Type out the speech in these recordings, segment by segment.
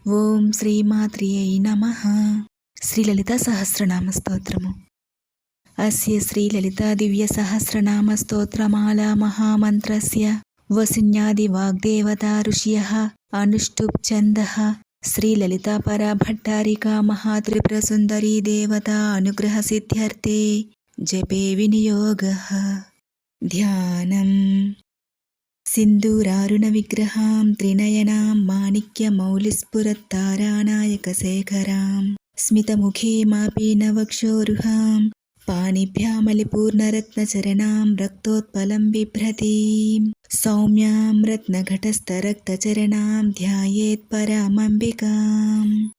ఓం శ్రీమాత్రియై నమః. శ్రీలలితా సహస్రనామ స్తోత్రము. అస్య శ్రీలలితా దివ్య సహస్రనామ స్తోత్రమాలా మహామంత్రస్య వసిన్యాది వాగ్దేవతా ఋషియః అనుష్టుప్ ఛందః శ్రీలలితా పరాభట్టారికా మహాత్రిపురసుందరీ దేవతా అనుగ్రహ సిద్ధ్యర్థే జపే వినియోగః. ధ్యానం. సింధూరారుణ విగ్రహాం త్రినయనాం మాణిక్యమౌలిస్ఫురత్తారానాయకశేఖరాం స్మితముఖీమాపీనవక్షోరుహాం పాణిభ్యామలిపూర్ణరత్నచరణాం రక్తోత్పలం బిభ్రతీం సౌమ్యాం రత్నఘటస్థరక్తచరణాం ధ్యాయేత్ పరామంబికాం.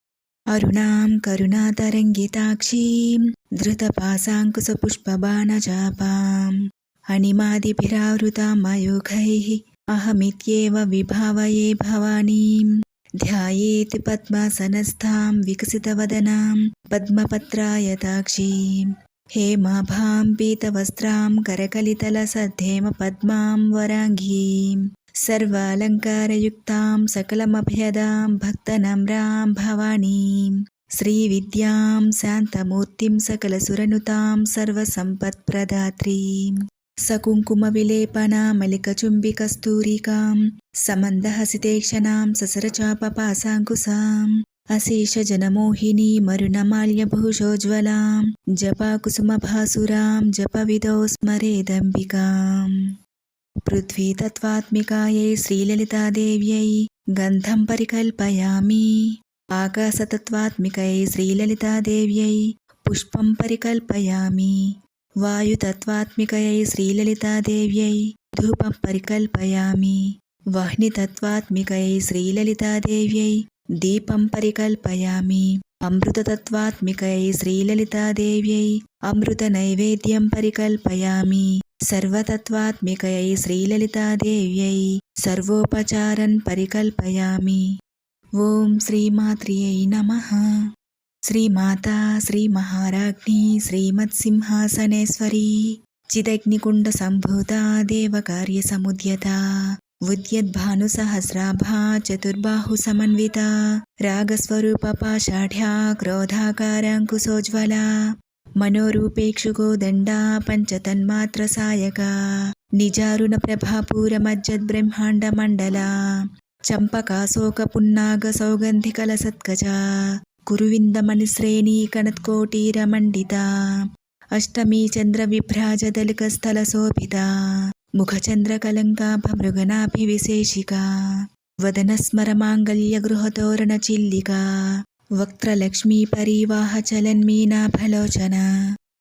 అరుణాం కరుణాతరంగితాక్షీం ధృతపాశాంకుశపుష్పబాణచాపాం అణిమాదిభిరావృతాం మయూఖైః అహమిత్యేవ విభావయే భవానీం ధ్యాయేత్ పద్మాసనస్థాం వికసితవదనాం పద్మపత్రాయతాక్షీం హేమాభాం పీతవస్త్రాం కరకలితలసద్ధేమ పద్మాం వరాంగీం సర్వాలంకారయుక్తాం సకలమభయదాం భక్తనమ్రాం భవానీం శ్రీవిద్యాం శాంతమూర్తిం సకలసురనుతాం సర్వసంపత్ప్రదాత్రీం సకుంకుమవిలేపనామలికచుంబికస్తూరికాం సమందహసితేక్షణాం ససరచాపపాశాంకుశాం అశేషజనమోహినీమరుణమాల్యభూషోజ్వలాం జపాకుసుమభాసురాం జపవిదో స్మరేదంబికాం. పృథ్వీతత్వాత్మికాయై శ్రీలలితాదేవ్యై గంధం పరికల్పయామి. ఆకాశతత్వాత్మికై శ్రీలలితాదేవ్యై పుష్పం పరికల్పయామి. వాయుతత్వాత్మికయై శ్రీలలితాదేవ్యై ధూపం పరికల్పయామి. వహ్నితత్వాత్మికయై శ్రీలలితాదేవ్యై దీపం పరికల్పయామి. అమృతతత్వాత్మికయై శ్రీలలితాదేవ్యై అమృత నైవేద్యం పరికల్పయామి. సర్వతత్వాత్మికయై శ్రీలలితాదేవ్యై సర్వోపచారన్ పరికల్పయామి. ఓం శ్రీమాత్రియై నమః. శ్రీమాతా శ్రీమహారాజ్ఞీ శ్రీమత్సింహాసనేశ్వరీ చిదగ్నికుండ సంభూతా దేవకార్యసముద్యతా ఉద్యద్భానుసహస్రాభా చతుర్బాహు సమన్వితా రాగస్వరూప పాషాఢ్యా క్రోధాకారాంకుశోజ్వలా మనోరూపేక్షుకోదండా పంచతన్మాత్ర సాయకా నిజారుణ ప్రభాపూరమజ్జద్బ్రహ్మాండమండలా చంపకాశోక పున్నాగ సౌగంధికల సత్కజా కురువిందమణిశ్రేణీ కణత్కోటీరమండితా అష్టమీ చంద్ర విభ్రాజదలికస్థల శోభితా ముఖచంద్రకలంకాభమృగనాభివిశేషికా వదనస్మర మాంగళ్య గృహతోరణ చిల్లికా వక్త్రలక్ష్మీ పరివాహ చలన్మీనాభలోచన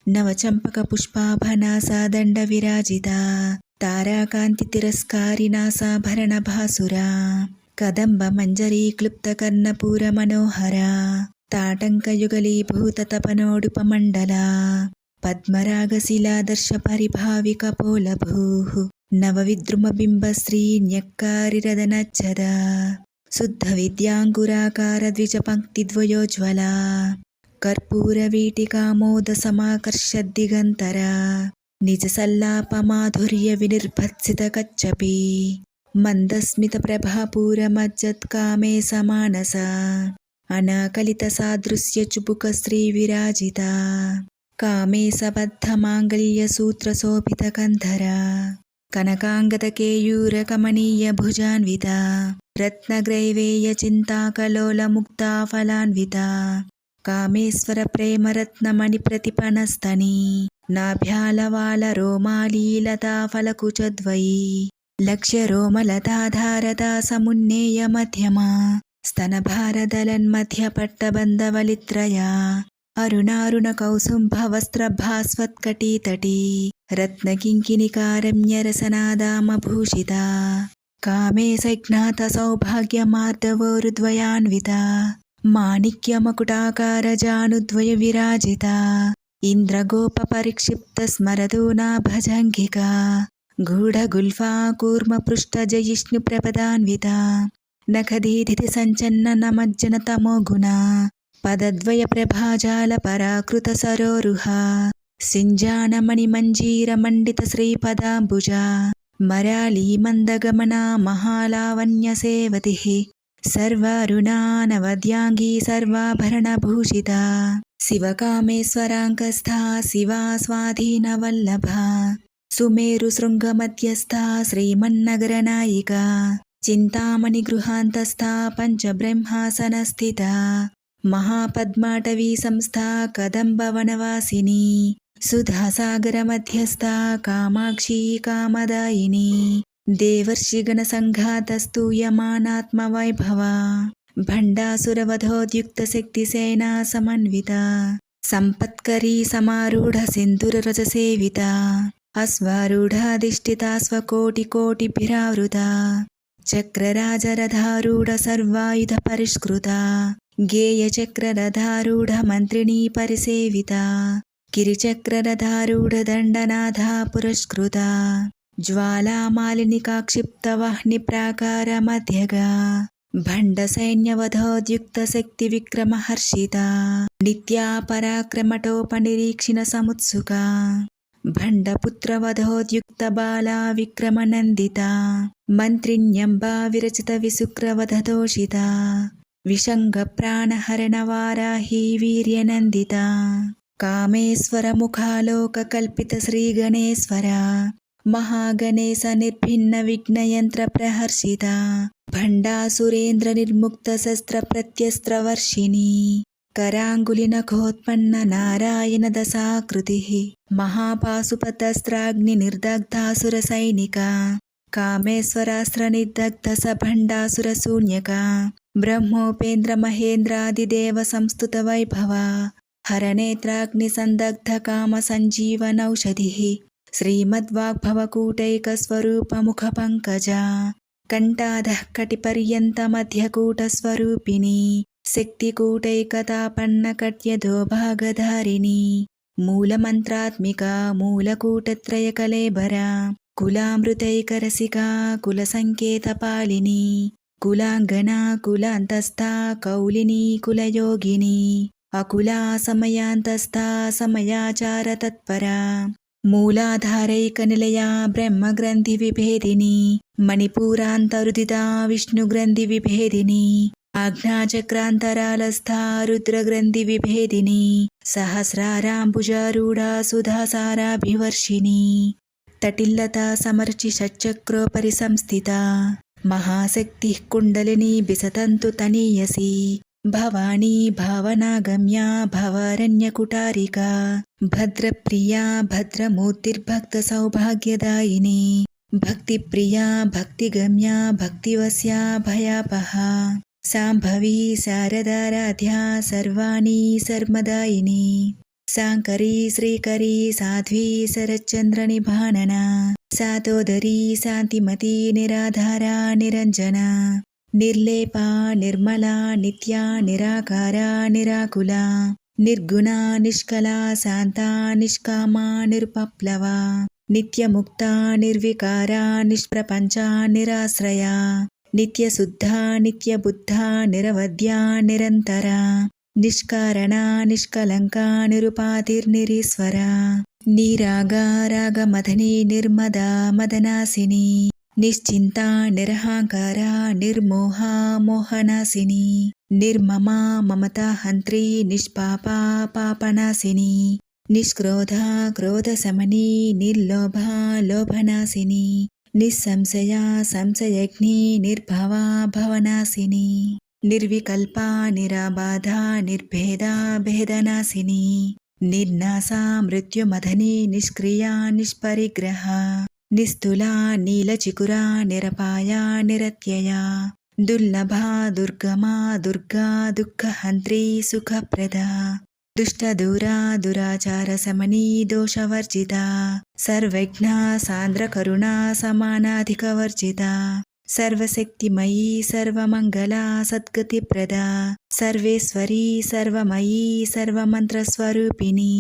నవచంపక పుష్పాభనాసా దండ విరాజితా తారాకాంతి తిరస్కారినాసాభరణ భాసురా కదంబ మంజరీ క్లుప్త కర్ణపూర మనోహరా తాటంకయుగలీభూత తపనోడుపమండలా పద్మరాగశిలాదర్శ పరిభావిక పోలభూః నవవిద్రుమబింబశ్రీ న్యక్కారిరదనచ్చదా శుద్ధ విద్యాంకురాకార ద్విజపంక్తిద్వయోజ్వలా కర్పూరవీటికామోద సమాకర్షద్దిగంతరా నిజ సల్లాపమాధుర్య వినిర్భత్సిత కచ్చపి మందస్మిత ప్రభాపూరమజ్జత్కామే సమానసా అనాకలిత సాదృశ్య చుబుక శ్రీ విరాజితా కామే సబద్ధమాంగళ్య సూత్ర శోభిత కంధరా కనకాంగత కేయూర కమనీయ భుజాన్వితా రత్నగ్రైవేయ చింతాకలోల ముక్తా ఫలాన్వితా కామేశ్వర ప్రేమరత్నమణి ప్రతిపనస్తనీ నాభ్యాలవాల రోమాలీలతా ఫలకుచద్వయీ లక్ష్య రోమలతాధారతా సమున్నేయ మధ్యమా స్తనభారదలన్మధ్య పట్టబంధవలిత్రయా అరుణారుణ కౌసుంభవస్త్రభాస్వత్కటీతటీ రత్నకింకిణికారమ్యరసనాదామభూషితా కామే సజ్ఞాత సౌభాగ్యమార్దవోరుద్వయాన్వితా మాణిక్యమకుటాకారజానుద్వయ విరాజితా ఇంద్రగోప పరిక్షిప్త స్మరదూనా భజంఘికా గూఢగుల్ఫా కూర్మపృష్టజయిష్ణు ప్రపదాన్వితా నఖదీధితి సంచన్న నమజ్జన తమోగుణా పదద్వయ ప్రభాజాల పరాకృత సరోరుహా సింజానమణి మంజీర మండిత శ్రీపదాంబుజా మరాళీ మందగమనా మహాలావణ్య సేవతిః सर्वारुणानवद्याङ्गी सर्वाभरणभूषिता शिवकामेश्वराङ्कस्था शिवा स्वाधीनवल्लभा सुमेरुशृङ्गमध्यस्था श्रीमन्नगरनायिका चिन्तामणिगृहान्तस्था पञ्चब्रह्मासनस्थिता महापद्माटवी संस्था कदम्बवनवासिनी सुधासागरमध्यस्था कामाक्षी कामदायिनी देवर्षिगणसङ्घातस्तूयमानात्मवैभवा भण्डासुरवधोद्युक्तशक्तिसेना समन्विता सम्पत्करी समारूढसिन्दूररजसेविता अश्वारूढाधिष्ठिता स्वकोटिकोटिभिरावृता चक्रराजरथारूढ सर्वायुधपरिष्कृता गेयचक्ररथारूढमन्त्रिणी परिसेविता गिरिचक्ररथारूढदण्डनाथा पुरस्कृता ज्वालामालिनिकाक्षिप्तवह्निप्राकारमध्यगा भण्डसैन्यवधोद्युक्तशक्तिविक्रमहर्षिता नित्या पराक्रमटोपनिरीक्षिणसमुत्सुका भण्डपुत्रवधोद्युक्तबाला विक्रमनन्दिता मन्त्रिण्यम्बा विरचितविशुक्रवधदोषिता विशङ्गप्राणहरणवाराही वीर्यनन्दिता कामेश्वरमुखालोककल्पितश्रीगणेश्वरा महागणेश निर्भिन्नविघ्नयन्त्रप्रहर्षिता भण्डासुरेन्द्रनिर्मुक्तशस्त्रप्रत्यस्त्रवर्षिणी कराङ्गुलिनखोत्पन्न नारायणदशाकृतिः महापाशुपतस्त्राग्निनिर्दग्धासुरसैनिका कामेश्वरास्त्रनिर्दग्धसभण्डासुरशून्यका ब्रह्मोपेन्द्रमहेन्द्रादिदेवसंस्तुतवैभवा हरनेत्राग्निसन्दग्धकामसञ्जीवनौषधिः श्रीमद्वाग्भवकूटैकस्वरूपमुखपङ्कजा कण्ठाधः कटिपर्यन्तमध्यकूटस्वरूपिणी शक्तिकूटैकतापन्नकट्यधोभागधारिणी मूलमन्त्रात्मिका मूलकूटत्रयकलेबरा कुलामृतैकरसिका कुलसङ्केतपालिनी कुलाङ्गना कुलान्तस्था कौलिनी कुलयोगिनी अकुला समयान्तस्था समयाचारतत्परा मूलाधारैकनिलया ब्रह्मग्रन्थिविभेदिनी मणिपूरान्तरुदिता विष्णुग्रन्थिविभेदिनी आज्ञाचक्रान्तरालस्था रुद्रग्रन्थिविभेदिनी सहस्राराम्बुजारूढा सुधासाराभिवर्षिणी तटिल्लता समर्चि षट्चक्रोपरि संस्थिता महाशक्तिः कुण्डलिनी विसतन्तु तनीयसी भवानी भावनागम्या भवारण्यकुटारिका भद्रप्रिया भद्रमूर्तिर्भक्तसौभाग्यदायिनी भक्तिप्रिया भक्तिगम्या भक्तिवश्या भयापहा शाम्भवी शारदाराध्या सर्वाणी सर्वदायिनी शाङ्करी श्रीकरी साध्वी शरच्चन्द्रनिभानना सातोदरी शान्तिमती निराधारा निरञ्जना निर्लेपा निर्मला नित्या निराकारा निराकुला निर्गुणा निष्कला शान्ता निष्कामा निरुपप्लवा नित्यमुक्ता निर्विकारा निष्प्रपञ्चा निराश्रया नित्यशुद्धा नित्यबुद्धा निरवद्या निरन्तरा निष्कारणा निष्कलङ्का निरुपाधिर्निरीश्वरा निरागा रागमदनी निर्मदा मदनासिनी निश्चिन्ता निरहङ्कारा निर्मोहा मोहनासिनी निर्ममा ममता हन्त्री निष्पापा पापनासिनी निष्क्रोधा क्रोधशमनी निर्लोभा लोभनासिनी निस्संशया संशयग्नि निर्भवा भवनासिनी निर्विकल्पा निराबाधा निर्भेदा भेदनासिनी निर्नाशा मृत्युमदनी निष्क्रिया निष्परिग्रहा निस्तुला नीलचिकुरा निरपाया निरत्यया दुर्लभा दुर्गमा दुर्गा दुःखहन्त्री सुखप्रदा दुष्टदूरा दुराचारशमनी दोषवर्जिता सर्वज्ञा सान्द्रकरुणा समानाधिकवर्जिता सर्वशक्तिमयी सर्वमङ्गला सद्गतिप्रदा सर्वेश्वरी सर्वमयी सर्वमन्त्रस्वरूपिणी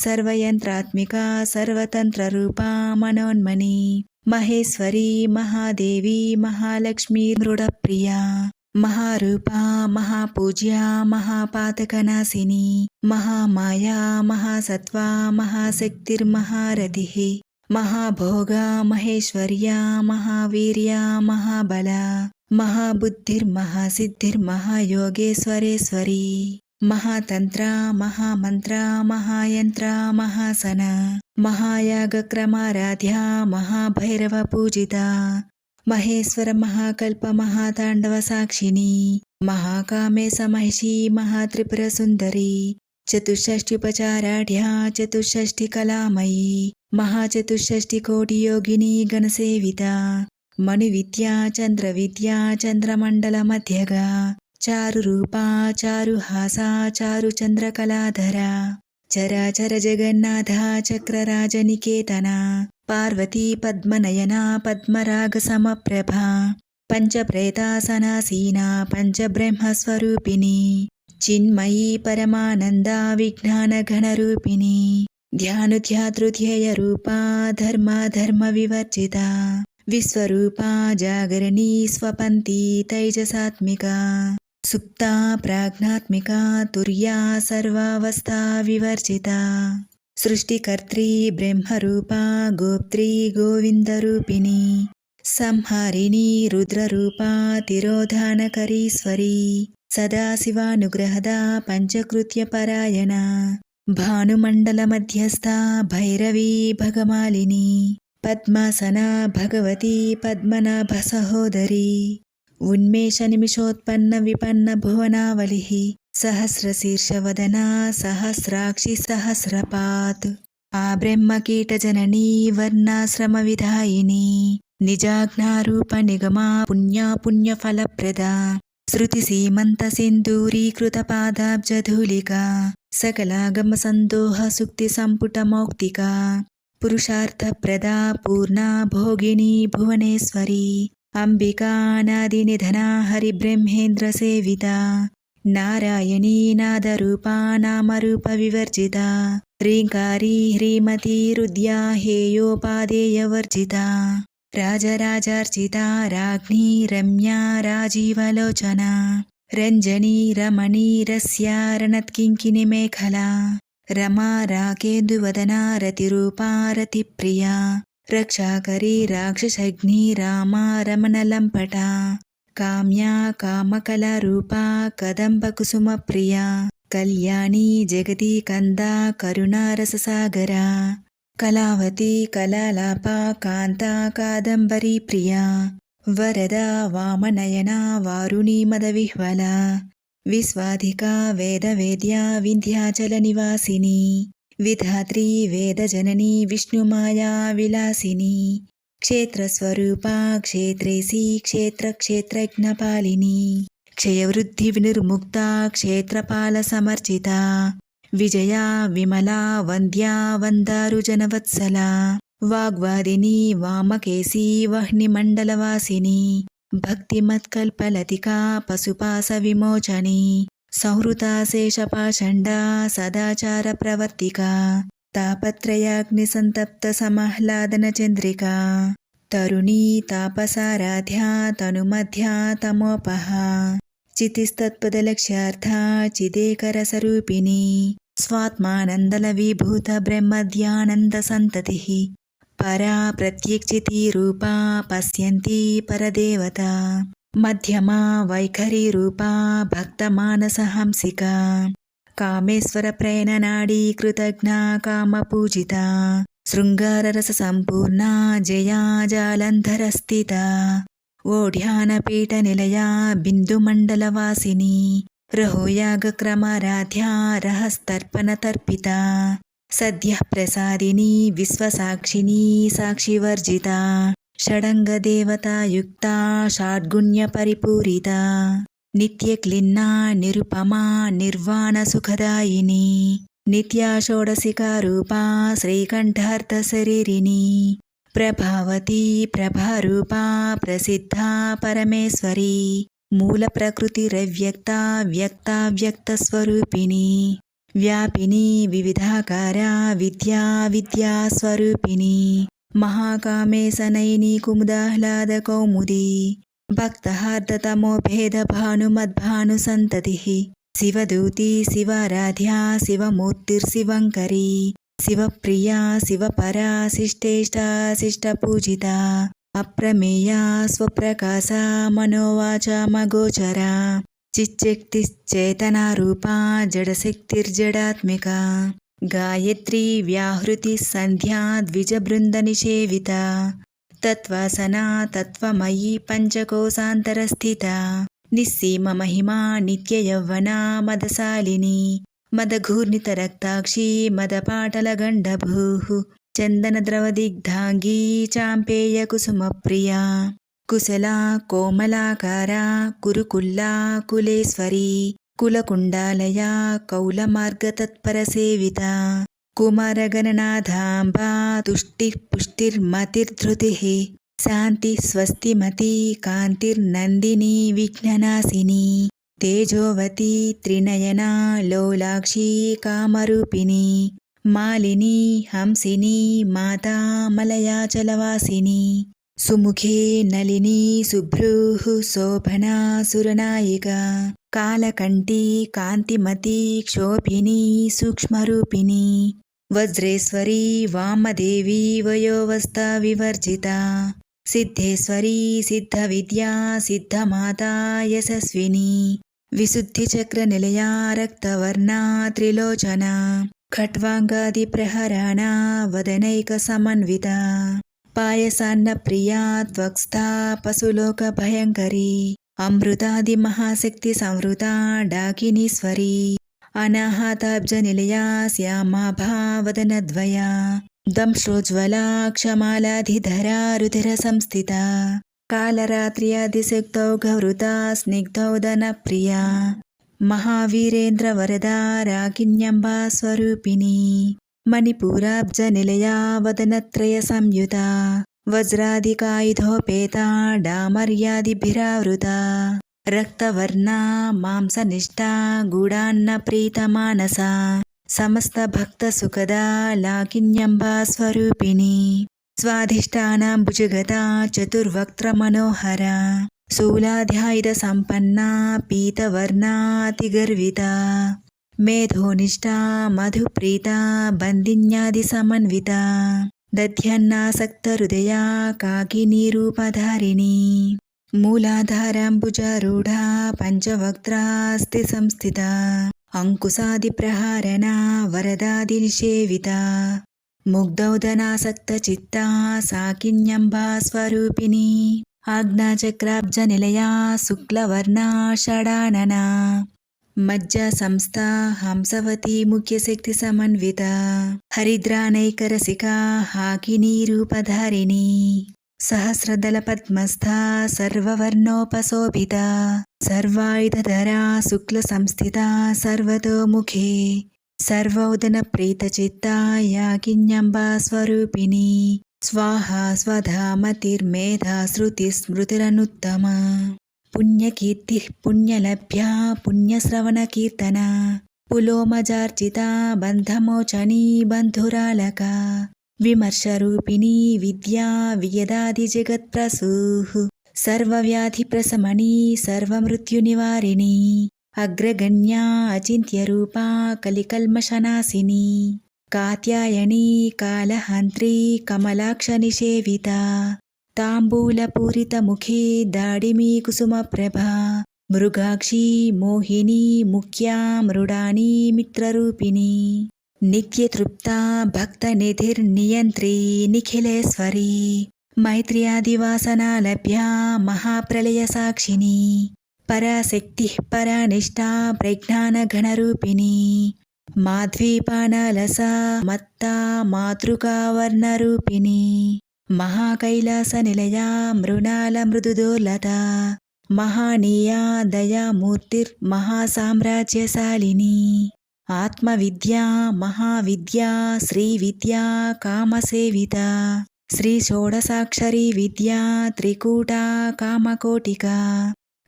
सर्वयन्त्रात्मिका सर्वतन्त्ररूपा मनोन्मनी महेश्वरी महादेवी महालक्ष्मी मृडप्रिया महारूपा महापूज्या महापातकनाशिनी महामाया महासत्त्वा महाशक्तिर्महारथिः महाभोगा महेश्वर्या महावीर्या महाबला महाबुद्धिर्महासिद्धिर्महायोगेश्वरेश्वरी महातंत्र महामंत्र महायंत्र महासन महायागक्रमाराध्या महाभैरव पूजिता महेश्वर महाकल्प महातांडव साक्षिणी महाकामेश महिषी महात्रिपुर सुंदरी चतुष्षष्टिपचाराढ्या चतुष्षष्टि कलामयी महाचतुष्षष्टि कोटि योगिनी गणसेविता मणिविद्या चंद्रविद्या चंद्रमंडल मध्यगा चारु रूपा चारुहासा चारु चंद्रकलाधरा चराचर जगन्नाथ चक्रराजनिकेतना पार्वती पद्मनयना पद्मराग समप्रभा पंचप्रेतासनासीना पंचब्रह्मस्वरूपिणी चिन्मयी परमानंदा विज्ञान घनरूपिणी ध्यानुध्यातृध्यय रूपा धर्म धर्म विवर्जिता विश्वरूपा जागरणी स्वपन्ती तैजसात्मिका सुप्ता प्राज्ञात्मिका तुर्या सर्वावस्था विवर्जिता सृष्टिकर्त्री ब्रह्मरूपा गोप्त्री गोविन्दरूपिणी संहारिणी रुद्ररूपा तिरोधानकरीश्वरी सदाशिवानुग्रहदा पंचकृत्यपरायणा भानुमण्डलमध्यस्था भैरवी भगमालिनी पद्मासना भगवती पद्मनाभसहोदरी उन्मेषनिमिषोत्पन्न विपन्न भुवनावलिः सहस्रशीर्षवदना सहस्राक्षि सहस्रपात् आब्रह्मकीटजननी वर्णाश्रमविधायिनी निजाज्ञारूपनिगमा पुण्या पुण्यफलप्रदा श्रुतिसीमन्तसिन्दूरीकृतपादाब्जधूलिका सकलागमसन्दोहसुक्तिसम्पुटमौक्तिका पुरुषार्थप्रदा पूर्णा भोगिनी भुवनेश्वरी अंबिका नादिनिधना हरिब्रह्मेन्द्रसेविता नारायणी नादरूपा नामरूपविवर्जिता ह्रीङ्कारी ह्रीमती रुद्या हेयोपादेयवर्जिता राजराजार्चिता राज्ञी रम्या राजीवलोचना रञ्जनी रमणी रस्या रणत्किङ्किणिमेखला रमा राकेन्दुवदना रतिरूपा रतिप्रिया रक्षाकरी राक्षसग्नि रामा रमणलम्पटा काम्या कामकलारूपा कदम्बकुसुमप्रिया कल्याणी जगती कंदा करुणारससागरा कलावती कलालापा कांता कादंबरी प्रिया वरदा वामनयना वारुणी मदविह्वला विश्वाधिका वेदवेद्या विन्ध्याचलनिवासिनी विधात्री वेदजननी विष्णुमाया विलासिनी क्षेत्रस्वरूपा क्षेत्रेसी क्षेत्रक्षेत्रज्ञपालिनी क्षयवृद्धिविनिर्मुक्ता क्षेत्रपालसमर्जिता विजया विमला वन्द्या वन्दारुजनवत्सला वाग्वादिनी वामकेशी वह्निमण्डलवासिनी भक्तिमत्कल्पलतिका पशुपाशविमोचनी संहृता शेषपाषण्डा सदाचारप्रवर्तिका तापत्रयाग्निसन्तप्तसमाह्लादनचन्द्रिका तरुणी तापसाराध्या तनुमध्या तमोपहा चितिस्तत्पदलक्ष्यार्था चिदेकरसरूपिणी स्वात्मानन्दलविभूत ब्रह्मध्यानन्दसन्ततिः परा प्रत्यक्षितिरूपा पश्यन्ती परदेवता मध्यमा वैखरीरूपा भक्तमानसहंसिका कामेश्वरप्रेरणनाडी कृतज्ञा कामपूजिता शृङ्गाररससम्पूर्णा जया जालन्धरस्थिता ओढ्यानपीठनिलया बिन्दुमण्डलवासिनी रहोयागक्रमाराध्या रहस्तर्पणतर्पिता सद्यः प्रसादिनी विश्वसाक्षिणी साक्षिवर्जिता षडङ्गदेवतायुक्ता षड्गुण्यपरिपूरिता नित्यक्लिन्ना निरुपमा निर्वाणसुखदायिनी नित्या षोडशिकारूपा श्रीकण्ठार्थशरीरिणी प्रभावती प्रभारूपा प्रसिद्धा परमेश्वरी मूलप्रकृतिरव्यक्ता व्यक्ता व्यक्तस्वरूपिणी व्यापिनी विविधाकारा विद्या विद्यास्वरूपिणी महाकामेशनयिनी कुमुदाह्लादकौमुदी भक्तहार्दतमोभेदभानुमद्भानुसन्ततिः शिवदूती शिवाराध्या शिवमूर्तिर्शिवङ्करी शिवप्रिया शिवपरा शिष्टेष्टा शिष्टपूजिता అప్రమేయా స్వప్రకాశా మనోవాచామగోచరా చిచ్చక్తిశ్చేతనారూపా జడశక్తిర్జడాత్మికా గాయత్రీ వ్యాహృతి సంధ్యా ద్విజబృందనిషేవితా తత్వాసనా తత్వమయీ పంచకోశాంతరస్థితా నిస్సీమ మహిమా నిత్యయౌవనా మదశాలిని మదఘూర్ణితరక్తాక్షీ మదపాటలగండభూః చందనద్రవదిగ్ధాంగీ చాంపేయకుసుమప్రియా కుశలా కోమలాకారా కురుకుల్లా కులేశ్వరీ కులకుండాలయా కౌలమార్గతత్పరసేవితా కుమారగణనాథాంబా తుష్టిః పుష్టిర్మతిర్ధృతిః శాంతి స్వస్తిమతి కాంతిర్నందిని విఘ్ననాశిని తేజోవతి త్రినయనా లోలాక్షి కామరూపిణి మాలిని హంసిని మాతా మలయాచలవాసిని సుముఖే నళిని శుభ్రూః శోభనా సురనాయికా కాలకంఠీ కాంతిమతి క్షోభిని సూక్ష్మరూపిణి వజ్రేశ్వరీ వామదేవీ వయోవస్థా వివర్జితా సిద్ధేశ్వరీ సిద్ధవిద్యా సిద్ధమాతా యశస్విని విశుద్ధిచక్రనిలయా రక్తవర్ణా త్రిలోచనా ఖట్వాంగాదిప్రహరాణా వదనైకసమన్వితా పాయసాన్నప్రియా త్వక్స్థా పశులోకభయంకరీ అమృతాదిమహాశక్తి సంవృతా డాకినీశ్వరీ అనాహతాబ్జనిలయా శ్యామాభా వదనద్వయా దంశ్రోజ్వలా క్షమాలాధిధరా రుధిరసంస్థితా కాలరాత్ర్యాదిశక్తౌఘవృతా స్నిగ్ధౌదనప్రియా మహావీరేంద్రవరదా రాకిన్యంబా స్వరూపిణి మణిపూరాబ్జనిలయా వదనత్రయ సంయుతా వజ్రాదికాయుధోపేతా డామర్యాదిభిరావృతా రక్తవర్ణా మాంసనిష్టా గూఢాన్నప్రీతమానసా సమస్తభక్తసుఖదా లాకిన్యంబా స్వరూపిణి స్వాధిష్టానాం భుజగతా చతుర్వక్త్రమనోహరా శూలాధ్యాయుధ సంపన్నా పీతవర్ణాతిగర్వితా మేధోనిష్టా మధుప్రీతా బందిన్యాదిసమన్వితా దధ్యన్నాసక్తహృదయా కాకినీరూపధారిణి మూలాధారాంబుజారూఢా పంచవక్త్రాస్తి సంస్థితా అంకుశాదిప్రహారణా వరదాదినిషేవితా ముగ్ధౌదనాసక్తచిత్తా సాకిన్యంబా స్వరూపిణి ఆజ్ఞాచక్రాబ్జనిలయా శుక్లవర్ణా షడాననా మజ్జా సంస్థా హంసవతీ ముఖ్యశక్తి సమన్వితా హరిద్రానైకరసికా హాకినీరూపధారిణి సహస్రదళ పద్మస్థా సర్వవర్ణోపశోభితా సర్వాయుధధరా శుక్ల సంస్థితా సర్వతోముఖే సర్వౌదన ప్రీతచిత్తా యాకిన్యంబా స్వరూపిణి స్వాహా స్వధామతిర్మేధా శృతి స్మృతిరనుత్తమా పుణ్యకీర్తి పుణ్యలభ్యా పుణ్యశ్రవణకీర్తన పులోమజార్జితా బంధమోచనీ బంధురాలకా విమర్శరూపిణీ విద్యా వియదాది జగత్ప్రసూః సర్వవ్యాధిప్రశమనీ సర్వమృత్యునివారిణి అగ్రగణ్యా అచింత్యరూపా కలికల్మషనాశిని కాత్యాయనీ కాలహంత్రీ కమలాక్షనిషేవితా తాంబూలపూరితముఖీ దాడిమీ కుసుమప్రభా మృగాక్షీ మోహినీ ముఖ్యా మృడానీ మిత్రరూపిణి నిత్యతృప్తా భక్తనిధిర్నియంత్రీ నిఖిలేశ్వరీ మైత్ర్యాదివాసనాలభ్యా మహాప్రళయసాక్షిణి పరాశక్తి పరానిష్టా ప్రజ్ఞానగణరూపిణి మాధ్వీపానలసా మత్తా మాతృకావర్ణరూపిణి మహాకైలాసనిలయా మృణాల మృదుదోలతా మహానీయా దయామూర్తిర్మహాసామ్రాజ్యశాలిని ఆత్మవిద్యా మహావిద్యా శ్రీవిద్యా కామసేవితా శ్రీషోడసాక్షరీ విద్యా త్రికూటా కామకోటికా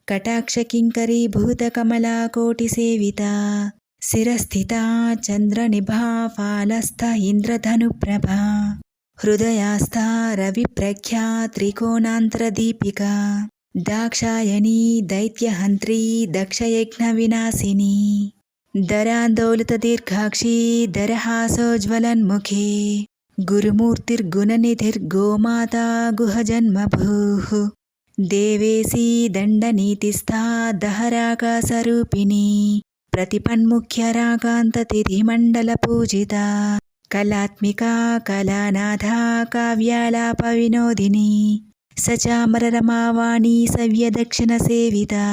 కటాక్షకింకరీభూతకమలాకోటిసేవితా శిరస్థితా చంద్రనిభా ఫాలస్థ ఇంద్రధనుప్రభా హృదయాస్థా రవిప్రఖ్యా త్రికోణాంతరదీపికా దాక్షాయణీ దైత్యహంత్రీ దక్షయజ్ఞవినాశిని దరాందోలితదీర్ఘాక్షీ దరహాసోజ్వలన్ముఖే గురుమూర్తిర్గుణనిధిర్గోమాతా గుహజన్మభూః దేవేశీ దండనీతిస్థా దహరాకాశరూపిణీ ప్రతిపన్ముఖ్యరాకాంతతిథిమండలపూజితా కళాత్మికా కళానాథా కావ్యాలాపవినోదినీ సచామరరమావాణీ సవ్యదక్షిణసేవితా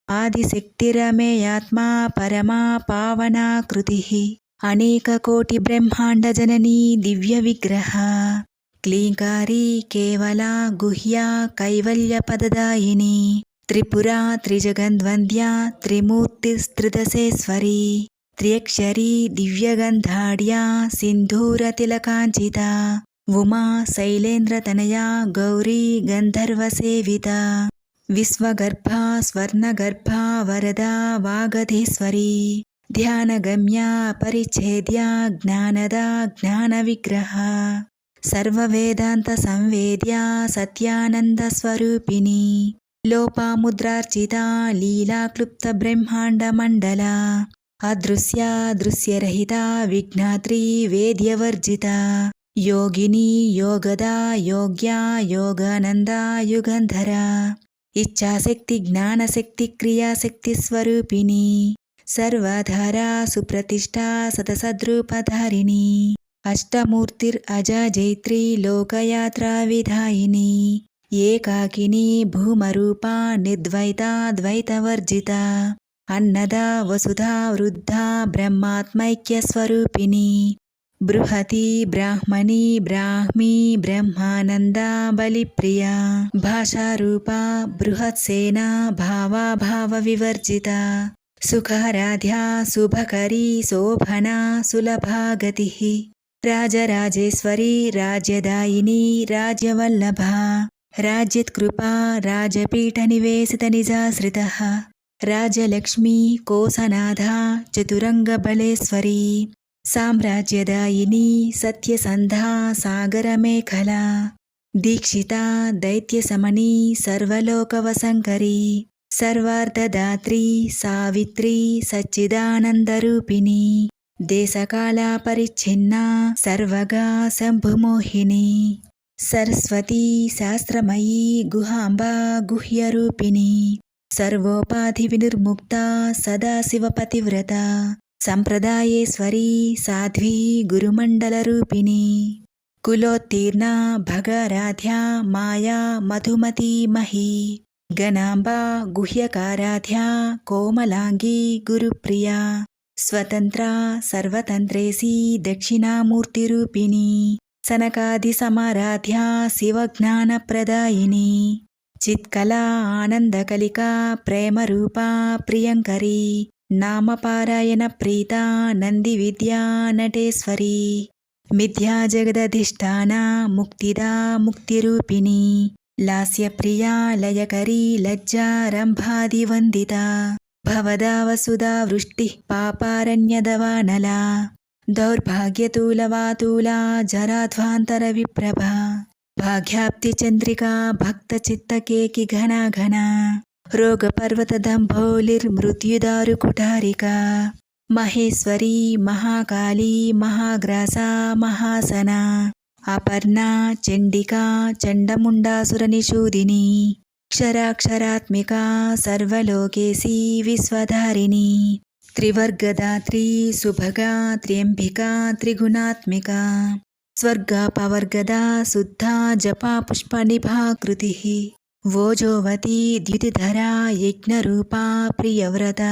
ఆదిశక్తిరమేయాత్మా పరమా పావనాకృతిః అనేకకోటిబ్రహ్మాండజననీ దివ్యవిగ్రహ క్లీంకారీ కేవలా గుహ్యా కైవల్యపదదాయిని త్రిపురా త్రిజగద్వంద్యా త్రిమూర్తిస్త్రిదశేశ్వరీ త్ర్యక్షరీ దివ్యగంధాఢ్యా సింధూరతిలకాంచితా ఉమా శైలేంద్రతనయా గౌరీ గంధర్వసేవితా విశ్వగర్భా స్వర్ణగర్భా వరదా వాగధీశ్వరీ ధ్యానగమ్యా పరిచ్ఛేద్యా జ్ఞానదా జ్ఞానవిగ్రహ సర్వవేదాంత సంవేద్యా సత్యానందస్వరూపిణీ లోపాముద్రార్చితా లీలాక్లుప్త బ్రహ్మాండమండలా అదృశ్యా దృశ్యరహితా విఘ్నాత్రీ వేద్యవర్జితా యోగినీ యోగదా యోగ్యా యోగానందా యుగంధరా ఇచ్ఛాశక్తి జ్ఞానశక్తి క్రియాశక్తి స్వరూపిణీ సర్వధారా సుప్రతిష్టా సతసద్రూపధారిణీ అష్టమూర్తిరజాజైత్రీ లోకయాత్రా విధాయిని ఏకాకినీ భూమరూపా నిర్ద్వైతా ద్వైతవర్జితా అన్నదా వసుధా వృద్ధా బ్రహ్మాత్మైక్యస్వరూపిణీ బృహతి బ్రాహ్మణీ బ్రాహ్మీ బ్రహ్మానందా బలిప్రియా భాషారూపా బృహత్సేనా భావాభావ వివర్జితా సుఖారాధ్యా శుభకరీ శోభనా సులభాగతిః రాజరాజేశ్వరీ రాజ్యదాయినీ రాజ్యవల్లభా రాజ్యత్కృపా రాజపీఠనివేశితనిజాశ్రితః రాజలక్ష్మీ కోసనాథా చతురంగబలేశ్వరీ సామ్రాజ్యదాయినీ సత్యసంధా సాగరమేఖలా దీక్షితా దైత్యశమనీ సర్వలోకవశంకరీ సర్వార్థదాత్రీ సావిత్రీ సచ్చిదానందరూపిణీ దేశకాలా పరిచ్ఛిన్నా సర్వగా శంభుమోహిని సరస్వతీ శాస్త్రమయీ గుహాంబా గుహ్యరూపిణీ సర్వోపాధి వినిర్ముక్తా సదాశివపతివ్రత సంప్రదాయేశ్వరీ సాధ్వీ గురుమండలరూపిణీ కులోత్తీర్ణా భగారాధ్యా మాయా మధుమతీ మహీ గణాంబా గుహ్యకారాధ్యా కోమలాంగీ గురుప్రియా స్వతంత్రా సర్వతంత్రేసీ దక్షిణామూర్తిరూపిణీ సనకాదిసమారాధ్యా శివజ్ఞానప్రదాయిని చిత్కళా ఆనందకలికా ప్రేమరూపా ప్రియంకరీ నామపారాయణ ప్రీతా నంది విద్యా నటేశ్వరీ మిథ్యా జగదధిష్ఠానా ముక్తిదా ముక్తిరూపిణీ లాస్యప్రియా లయకరీ లజ్జారంభాదివందితా భవదా వసుదా వృష్టిః పాపారణ్యదవానలా దౌర్భాగ్యతూలవాతూలా జరాధ్వాంతరవిప్రభా భాగ్యాప్తిచంద్రికా భక్తచిత్తకేకి ఘనా ఘనా రోగపర్వతదంభోలిర్మృత్యుదారుకుటారికా మహేశ్వరీ మహాకాళీ మహాగ్రాసా మహాసనా అపర్ణా చండికా చండముండాసురనిషూదినీ క్షరాక్షరాత్మికా సర్వలోకేశీ విశ్వధారిణీ త్రివర్గదాత్రీ సుభగా త్ర్యంబికా త్రిగుణాత్మికా స్వర్గాపవర్గదా శుద్ధా జపా పుష్పనిభాకృతిః ఓజోవతీ ద్యుతిధరా యజ్ఞరూపా ప్రియవ్రత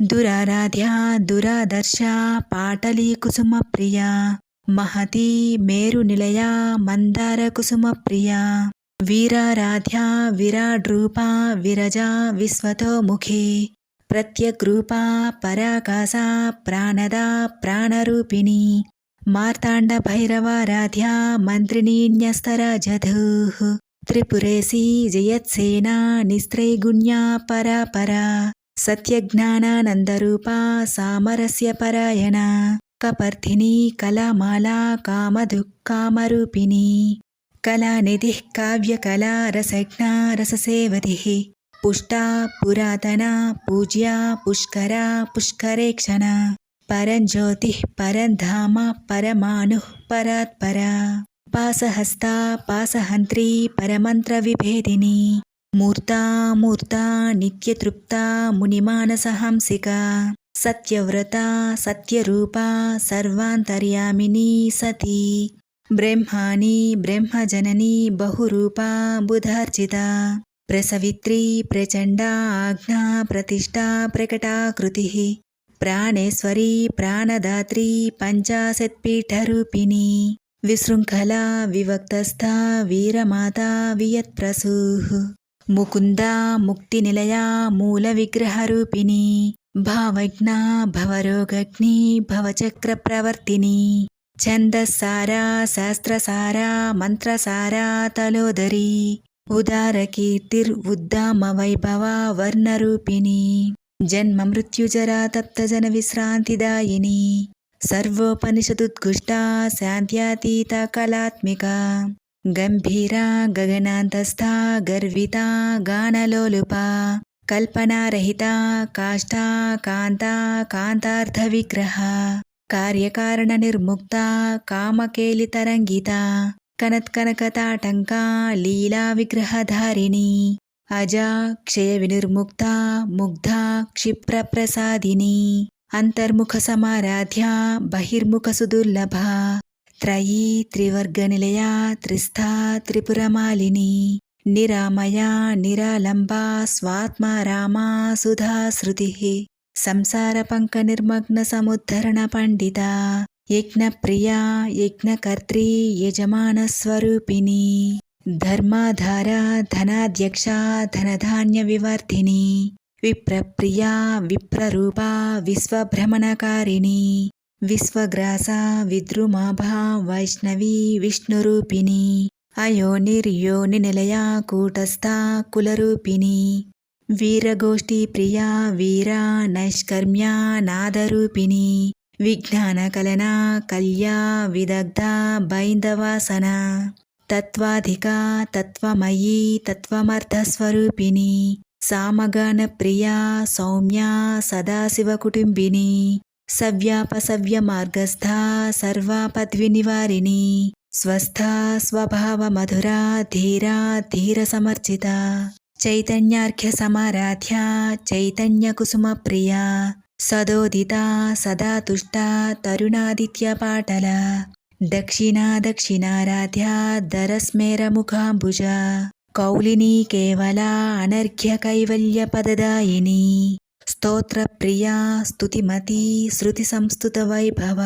దురారాధ్యా దురాదర్శా పాటలీ కుసుమప్రియా మహతీ మేరునిలయా మందారకుసుమప్రియా వీరారాధ్యా విరాడ్రూపా విరజా విశ్వతోముఖీ ప్రత్యగ్రూపా పరాకాశా ప్రాణదా ప్రాణరూపిణీ మార్తాండభైరవారాధ్యా మంత్రిణీన్యస్తరాజధూః త్రిపురేశీ జయత్సేనా నిస్త్రైగుణ్యా పరాపరా సత్యజ్ఞానానందరూపా సామరస్యపరాయణా కపర్ధినీ కళామాలా కామధుక్కామరూపిణీ కళానిధిః కావ్యకళా రసజ్ఞా రససేవధిః పుష్టా పురాతనా పూజ్యా పుష్కరా పుష్కరేక్షణా పరంజ్యోతిః పరంధామ పరమాణుః పరాత్పరా పాసహస్తా పాసహంత్రీ పరమంత్ర విభేదిని మూర్తా మూర్తా నిత్యతృప్తా మునిమానసహంసికా సత్యవ్రత సత్యరూపా సర్వాంతర్యామినీ సతీ బ్రహ్మాణి బ్రహ్మజననీ బహురూపా బుధార్చితా ప్రసవిత్రీ ప్రచండా ఆజ్ఞా ప్రతిష్టా ప్రకటాకృతిః ప్రాణేశ్వరీ ప్రాణదాత్రీ పంచాశత్పీఠరూపిణీ విశృంఖలా వివక్తస్థా వీరమాతా వియత్ప్రసూః ముకుందా ముక్తినిలయా మూలవిగ్రహరూపిణీ భావజ్ఞా భవరోగగ్ని భవచక్రప్రవర్తిని ఛందస్సారా శాస్త్రసారా మంత్రసారా తలోదరీ ఉదారకీర్తిర్వుద్దామవైభవా వర్ణరూపిణీ జన్మ మృత్యుజరా తప్తజన విశ్రాంతిదాయిని సర్వోపనిషదుద్ఘుష్టా శాంత్యాతీత కళాత్మికా గంభీరా గగనాంతస్థా గర్వితా గానలోలుపా కల్పనారహితా కాష్టా కాంతా కాంతార్థ విగ్రహ కార్యకారణ నిర్ముక్తా కామకేలితరంగితా కనత్కనకతాటంకా లీలా విగ్రహధారిణీ అజా క్షయ వినిర్ముక్తా ముగ్ధా క్షిప్రప్రసాదిని అంతర్ముఖ సమారాధ్యా బహిర్ముఖ సుదుర్లభా త్రయీ త్రివర్గనిలయా త్రిస్థా త్రిపురమాలిని నిరామయా నిరాలంబా స్వాత్మా రామా సుధాశ్రుతిః సంసార పంక నిర్మగ్న సముద్ధరణ పండితా యజ్ఞప్రియా యజ్ఞకర్త్రీ యజమానస్వరూపిణీ ధర్మాధారా ధనాధ్యక్షా ధనధాన్య వివర్ధిని విప్రప్రియా విప్రరూపా విశ్వభ్రమణకారిణి విశ్వగ్రాసా విద్రుమాభా వైష్ణవీ విష్ణురూపిణి అయోనిర్యోని నిలయా కూటస్థా కులరూపిణి వీరగోష్ఠీ ప్రియా వీరా నైష్కర్మ్యా నాదరూపిణి విజ్ఞానకలనా కల్యా విదగ్ధా బైందవాసన తత్వాధికా తత్వమయీ తత్వమర్థస్వరూపిణి సామగాన ప్రియా సౌమ్యా సదాశివకుటుంబిని సవ్యాపసవ్య మార్గస్థా సర్వాపద్వినివారిణి స్వస్థా స్వభావ మధురా ధీరా ధీర సమర్చిత చైతన్యార్ఘ్య సమారాధ్యా చైతన్య కుసుమ ప్రియా సదోదితా సదా తుష్టా తరుణాదిత్య పాటల దక్షిణా దక్షిణారాధ్యా దరస్మేర ముఖాంబుజ కౌలినీ కేవలా అనర్ఘ్య కైవల్య పదదాయిని స్తోత్రప్రియా స్తుతిమతీ శృతి సంస్తుత వైభవ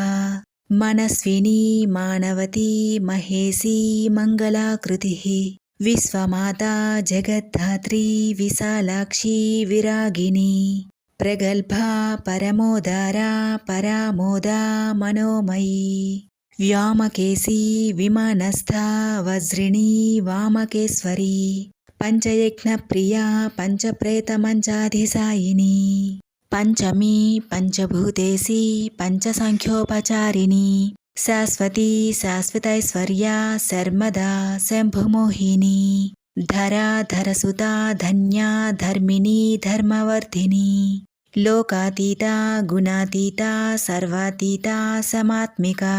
మనస్వినీ మానవతీ మహేశీ మంగళాకృతిః విశ్వమాతా జగద్ధాత్రీ విశాలాక్షీ విరాగిని ప్రగల్భా పరమోదారా పరామోదా మనోమయీ వ్యామకేశీ విమానస్థా వజ్రిణీ వామకేశ్వరీ పంచయజ్ఞప్రియా పంచప్రేతమంచాధిసాయిని పంచమీ పంచభూతేశీ పంచసంఖ్యోపచారిణి శాశ్వతీ శాశ్వతైశ్వర్యా శర్మదా శంభుమోహిని ధరా ధరసుతా ధన్యా ధర్మిణీ ధర్మవర్ధిని లోకాతీతా గుణాతీతా సర్వాతీతా సమాత్మికా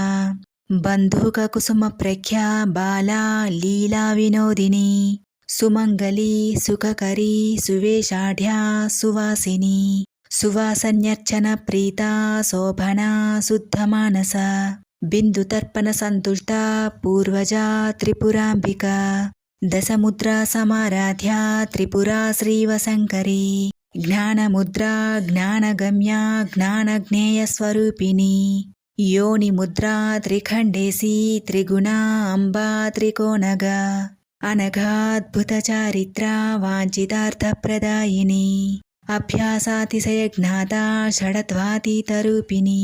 బంధుక కుసుమ ప్రఖ్యా బాలా లీలా వినోదిని సుమంగళీ సుఖకరీ సువేషాఢ్యా సువాసిని సువాసన్యర్చన ప్రీతా శోభనా శుద్ధమానస బిందుతర్పణ సంతుష్టా పూర్వజా త్రిపురాంబికా దశముద్రా సమారాధ్యా త్రిపురా శ్రీవశంకరీ జ్ఞానముద్రా జ్ఞానగమ్యా జ్ఞానజ్ఞేయస్వరూపిణి యోనిముద్రా త్రిఖండేశీ త్రిగుణా అంబా త్రికోణగా అనఘాద్భుత చారిత్రా వాంఛితార్థప్రదాయిని అభ్యాసాతిశయజ్ఞాతా షడత్వాతీతరూపిణి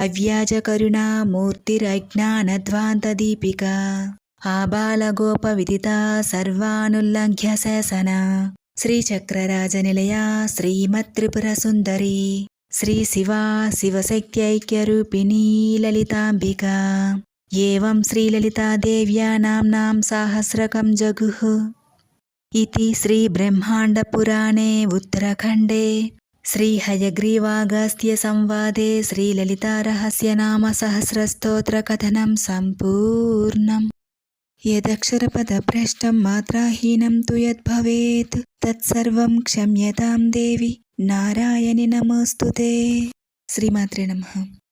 అవ్యాజకరుణా మూర్తిరజ్ఞానధ్వాంతదీపికా ఆబాలగోపవిదితా సర్వానుల్లంఘ్య శేషన శ్రీచక్రరాజనిలయా శ్రీమత్త్రిపురసుందరీ శ్రీ శివా శివశక్త్యైక్యరూపిణీ లలితాంబికా ఏవం శ్రీలలితాదేవ్యా నామ్నాం సాహస్రకం జగుః ఇతి శ్రీబ్రహ్మాండపురాణే ఉత్తరఖండే श्रीहयग्रीवागस्त्यसंवादे श्रीललितारहस्यनामसहस्रस्तोत्रकथनं सम्पूर्णम्। यदक्षरपदभ्रष्टं मात्राहीनं तु यद्भवेत् तत्सर्वं क्षम्यतां देवि नारायणि नमोऽस्तुते। శ్రీమాత్రే నమః।